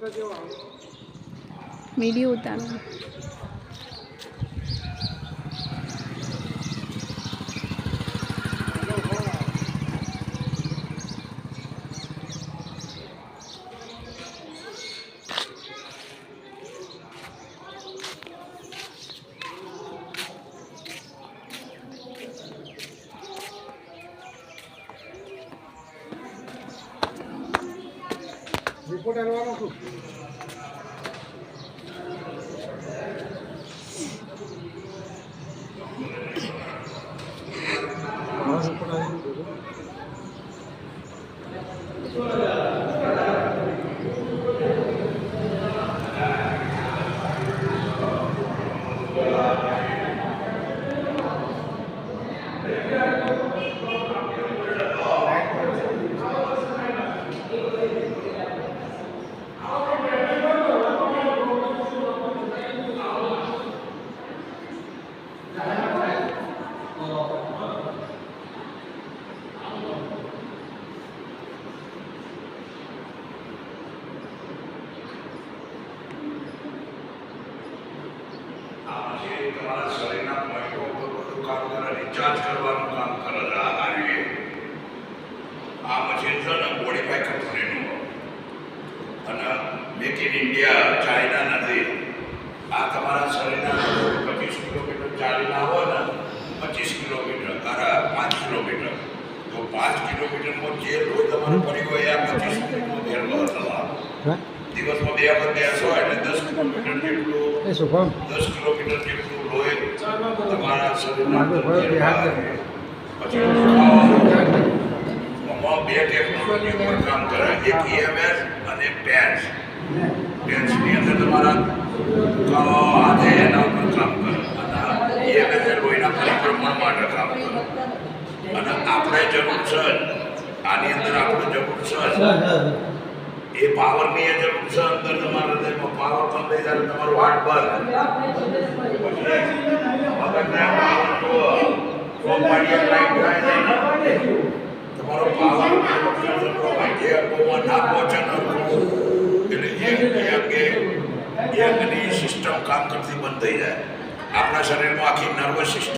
Video उतारो। Report आलवानो छू તમારા શરીરના પોઈન્ટો ઉપર બધું કામ કરે, રિચાર્જ કરવાનું કામ કરે છે. આ મશીન છે ને બોડીફાઈ કંપનીનું અને મેક ઇન ઇન્ડિયા ચાઇના નથી. આ તમારા શરીરના 25 કિલોમીટર ચાલીને આવો ને, 25 કિલોમીટર 5 કિલોમીટર, તો 5 કિલોમીટરમાં જે લોહી તમારું પડી હોય આ 25 મિનિટમાં ભેળવો તમારો દિવસમાં 2 વખત બેસો એટલે 10 કિલોમીટર જેટલું 10 કિલોમીટર જેટલું લોહી તમારા શરીરમાં પછી બે ટેકનોલોજી ઉપર કામ કરે, એક EMS અને પેન્સ. પેન્સની અંદર તમારા હાથે એના ઉપર કામ કરે અને EMS લોહીના પરિભ્રમણ માટે કામ કરે. અને આપણે જરૂર છે આની અંદર આપણે જરૂર છે એ પાવરની એ જરૂર છે. અંદર તમારા હૃદયમાં પાવર પણ લઈ જાય તમારું હાર્ટ બંધ મગજને પાવર જો સોપાડીએ લાઈટ થાય છે તમારો પાવર જે અપોમાં ના પહોંચે એટલે એ અંગની સિસ્ટમ કામ કરતી બંધ થઈ જાય. આપણા શરીરમાં આખી નર્વસ સિસ્ટમ